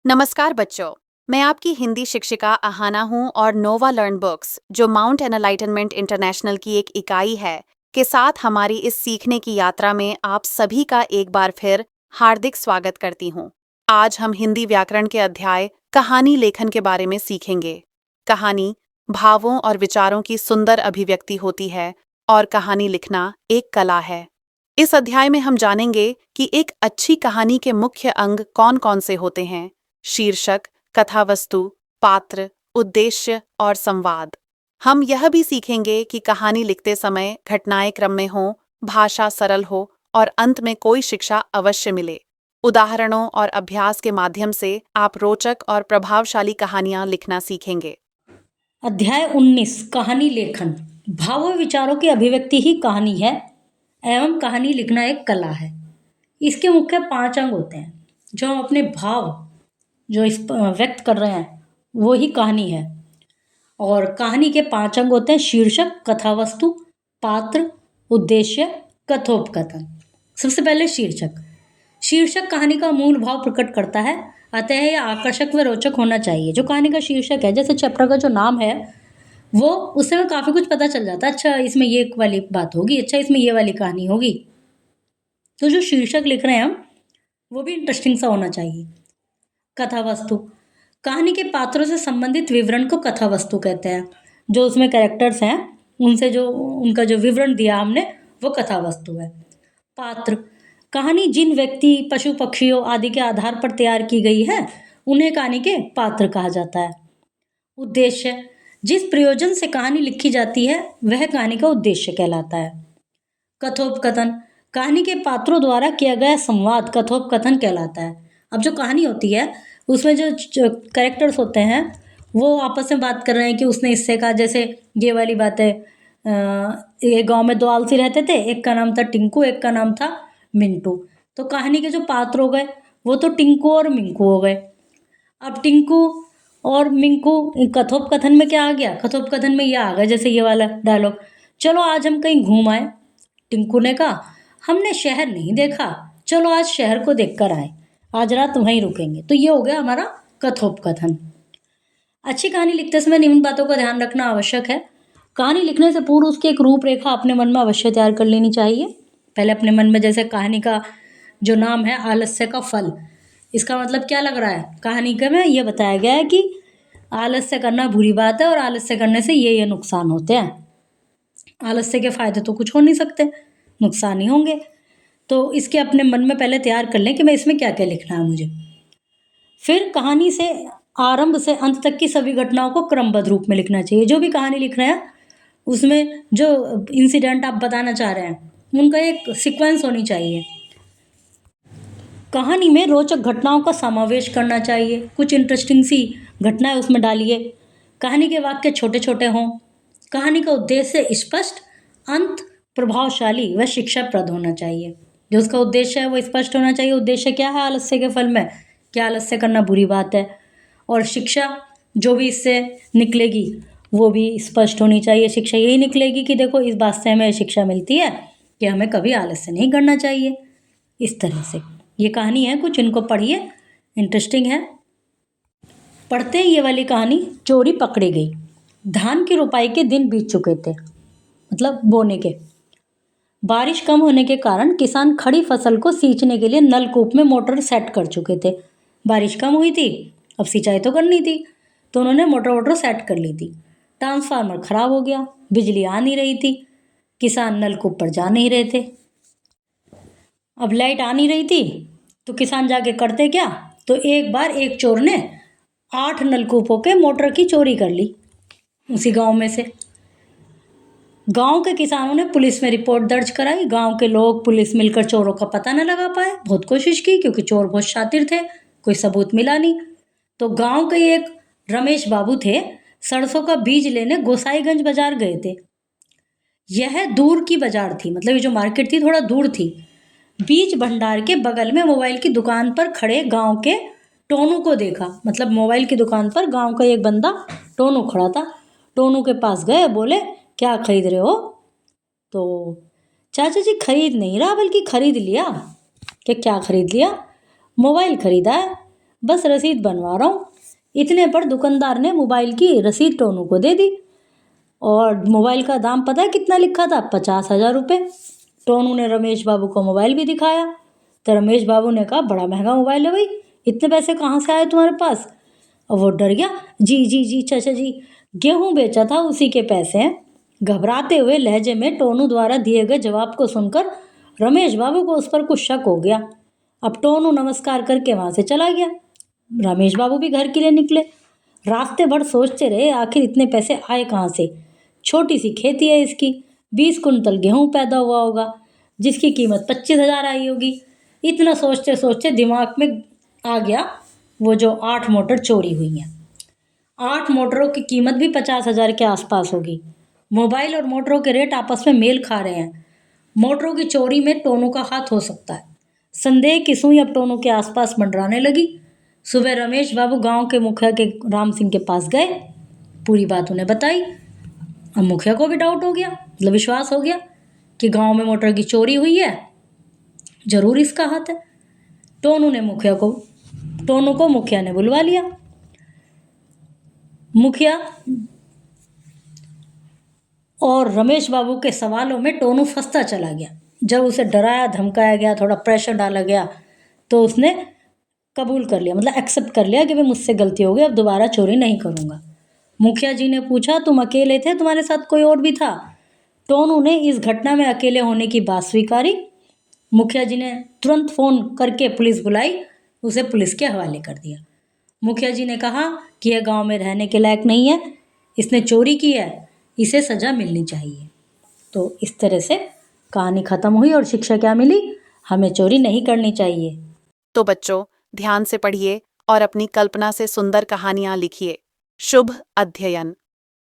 नमस्कार बच्चों। मैं आपकी हिंदी शिक्षिका अहाना हूँ और नोवा लर्न बुक्स, जो माउंट एनलाइटनमेंट इंटरनेशनल की एक इकाई है, के साथ हमारी इस सीखने की यात्रा में आप सभी का एक बार फिर हार्दिक स्वागत करती हूँ। आज हम हिंदी व्याकरण के अध्याय कहानी लेखन के बारे में सीखेंगे। कहानी भावों और विचारों की सुंदर अभिव्यक्ति होती है और कहानी लिखना एक कला है। इस अध्याय में हम जानेंगे कि एक अच्छी कहानी के मुख्य अंग कौन कौन से होते हैं। शीर्षक, कथावस्तु, पात्र, उद्देश्य और संवाद। हम यह भी सीखेंगे कि कहानी लिखते समय घटनाएं क्रम में हों, भाषा सरल हो और अंत में कोई शिक्षा अवश्य मिले। उदाहरणों और अभ्यास के माध्यम से आप रोचक और प्रभावशाली कहानियां लिखना सीखेंगे। अध्याय 19 कहानी लेखन। भाव और विचारों की अभिव्यक्ति ही कहानी है एवं कहानी लिखना एक कला है। इसके मुख्य 5 अंग होते हैं। जो हम अपने भाव जो इस व्यक्त कर रहे हैं वो ही कहानी है। और कहानी के 5 अंग होते हैं: शीर्षक, कथावस्तु, पात्र, उद्देश्य, कथोपकथन। सबसे पहले शीर्षक। शीर्षक कहानी का मूल भाव प्रकट करता है, अतः यह आकर्षक व रोचक होना चाहिए। जो कहानी का शीर्षक है, जैसे चैप्टर का जो नाम है, वो उससे हमें काफ़ी कुछ पता चल जाता है। अच्छा, इसमें ये वाली बात होगी, अच्छा इसमें ये वाली कहानी होगी। तो जो शीर्षक लिख रहे हैं हम, वो भी इंटरेस्टिंग सा होना चाहिए। कथावस्तु। कहानी के पात्रों से संबंधित विवरण को कथावस्तु कहते हैं। जो उसमें कैरेक्टर्स हैं, उनसे जो उनका जो विवरण दिया हमने, वो कथावस्तु है। पात्र। कहानी जिन व्यक्ति, पशु, पक्षियों आदि के आधार पर तैयार की गई है, उन्हें कहानी के पात्र कहा जाता है। उद्देश्य। जिस प्रयोजन से कहानी लिखी जाती है, वह कहानी का उद्देश्य कहलाता है। कथोपकथन। कहानी के पात्रों द्वारा किया गया संवाद कथोपकथन कहलाता है। अब जो कहानी होती है, उसमें जो कैरेक्टर्स होते हैं, वो आपस में बात कर रहे हैं कि उसने इससे कहा। जैसे ये वाली बात है, ये गांव में 2 आलसी रहते थे, एक का नाम था टिंकू, एक का नाम था मिंटू। तो कहानी के जो पात्र हो गए, वो तो टिंकू और मिंकू हो गए। अब टिंकू और मिंकू कथोपकथन में क्या आ गया? कथोपकथन में ये आ गया, जैसे ये वाला डायलॉग, चलो आज हम कहीं घूम आए। टिंकू ने कहा, हमने शहर नहीं देखा, चलो आज शहर को देखकर आए, आज रात वहीं रुकेंगे। तो ये हो गया हमारा कथोपकथन। अच्छी कहानी लिखते समय निम्न बातों का ध्यान रखना आवश्यक है। कहानी लिखने से पूर्व उसकी एक रूपरेखा अपने मन में अवश्य तैयार कर लेनी चाहिए। पहले अपने मन में, जैसे कहानी का जो नाम है, आलस्य का फल, इसका मतलब क्या लग रहा है? कहानी के में ये बताया गया है कि आलस्य करना बुरी बात है और आलस्य करने से ये नुकसान होते हैं। आलस्य के फायदे तो कुछ हो नहीं सकते, नुकसान ही होंगे। तो इसके अपने मन में पहले तैयार कर लें कि मैं इसमें क्या क्या लिखना है मुझे। फिर कहानी से आरंभ से अंत तक की सभी घटनाओं को क्रमबद्ध रूप में लिखना चाहिए। जो भी कहानी लिख रहे हैं, उसमें जो इंसिडेंट आप बताना चाह रहे हैं, उनका एक सीक्वेंस होनी चाहिए। कहानी में रोचक घटनाओं का समावेश करना चाहिए। कुछ इंटरेस्टिंग सी घटनाएं उसमें डालिए। कहानी के वाक्य छोटे छोटे हों। कहानी का उद्देश्य स्पष्ट, अंत प्रभावशाली व शिक्षाप्रद होना चाहिए। जो उसका उद्देश्य है वो स्पष्ट होना चाहिए। उद्देश्य क्या है आलस्य के फल में? क्या आलस्य करना बुरी बात है? और शिक्षा जो भी इससे निकलेगी वो भी स्पष्ट होनी चाहिए। शिक्षा यही निकलेगी कि देखो, इस बात से हमें शिक्षा मिलती है कि हमें कभी आलस्य नहीं करना चाहिए। इस तरह से ये कहानी है कुछ, इनको पढ़िए, इंटरेस्टिंग है। पढ़ते ही ये वाली कहानी। चोरी पकड़ी गई। धान की रोपाई के दिन बीत चुके थे, मतलब बोने के। बारिश कम होने के कारण किसान खड़ी फसल को सींचने के लिए नलकूप में मोटर सेट कर चुके थे। बारिश कम हुई थी, अब सिंचाई तो करनी थी, तो उन्होंने मोटर वोटर सेट कर ली थी। ट्रांसफार्मर खराब हो गया, बिजली आ नहीं रही थी, किसान नलकूप पर जा नहीं रहे थे। अब लाइट आ नहीं रही थी, तो किसान जाके करते क्या? तो एक बार एक चोर ने 8 नलकूपों के मोटर की चोरी कर ली उसी गांव में से। गांव के किसानों ने पुलिस में रिपोर्ट दर्ज कराई। गांव के लोग, पुलिस मिलकर चोरों का पता न लगा पाए। बहुत कोशिश की, क्योंकि चोर बहुत शातिर थे, कोई सबूत मिला नहीं। तो गांव के एक रमेश बाबू थे, सरसों का बीज लेने गोसाईगंज बाजार गए थे। यह दूर की बाजार थी, मतलब ये जो मार्केट थी थोड़ा दूर थी। बीज भंडार के बगल में मोबाइल की दुकान पर खड़े गांव के टोनू को देखा। मतलब मोबाइल की दुकान पर गांव का एक बंदा टोनू खड़ा था। टोनू के पास गए, बोले, क्या खरीद रहे हो? तो चाचा जी, खरीद नहीं रहा बल्कि खरीद लिया। क्या खरीद लिया? मोबाइल खरीदा है। बस रसीद बनवा रहा हूँ। इतने पर दुकानदार ने मोबाइल की रसीद टोनू को दे दी और मोबाइल का दाम पता है कितना लिखा था? 50,000 रुपये। टोनू ने रमेश बाबू को मोबाइल भी दिखाया तो रमेश बाबू ने कहा, बड़ा महंगा मोबाइल है भाई, इतने पैसे कहाँ से आए तुम्हारे पास? और वो डर गया। जी जी जी चाचा जी, गेहूं बेचा था, उसी के पैसे हैं। घबराते हुए लहजे में टोनू द्वारा दिए गए जवाब को सुनकर रमेश बाबू को उस पर कुछ शक हो गया। अब टोनू नमस्कार करके वहां से चला गया। रमेश बाबू भी घर के लिए निकले। रास्ते भर सोचते रहे आखिर इतने पैसे आए कहाँ से। छोटी सी खेती है इसकी, 20 कुंटल गेहूं पैदा हुआ होगा जिसकी कीमत 25,000 आई होगी। इतना सोचते सोचते दिमाग में आ गया वो जो 8 मोटर चोरी हुई हैं। 8 मोटरों की कीमत भी 50,000 के आसपास होगी। मोबाइल और मोटरों के रेट आपस में मेल खा रहे हैं। मोटरों की चोरी में टोनू का हाथ हो सकता है। संदेह की सुई अब टोनू के आसपास मंडराने लगी। सुबह रमेश बाबू गांव के मुखिया के राम सिंह के पास गए, पूरी बात उन्हें बताई। अब मुखिया को भी डाउट हो गया, मतलब विश्वास हो गया कि गांव में मोटर की चोरी हुई है, जरूर इसका हाथ है। टोनू को मुखिया ने बुलवा लिया। मुखिया और रमेश बाबू के सवालों में टोनू फंसता चला गया। जब उसे डराया धमकाया गया, थोड़ा प्रेशर डाला गया, तो उसने कबूल कर लिया, मतलब एक्सेप्ट कर लिया कि भाई मुझसे गलती हो गई, अब दोबारा चोरी नहीं करूँगा। मुखिया जी ने पूछा, तुम अकेले थे, तुम्हारे साथ कोई और भी था? टोनू ने इस घटना में अकेले होने की बात स्वीकारी। मुखिया जी ने तुरंत फ़ोन करके पुलिस बुलाई, उसे पुलिस के हवाले कर दिया। मुखिया जी ने कहा कि यह गांव में रहने के लायक नहीं है, इसने चोरी की है, इसे सज़ा मिलनी चाहिए। तो इस तरह से कहानी ख़त्म हुई और शिक्षा क्या मिली? हमें चोरी नहीं करनी चाहिए। तो बच्चों, ध्यान से पढ़िए और अपनी कल्पना से सुंदर कहानियां लिखिए। शुभ अध्ययन।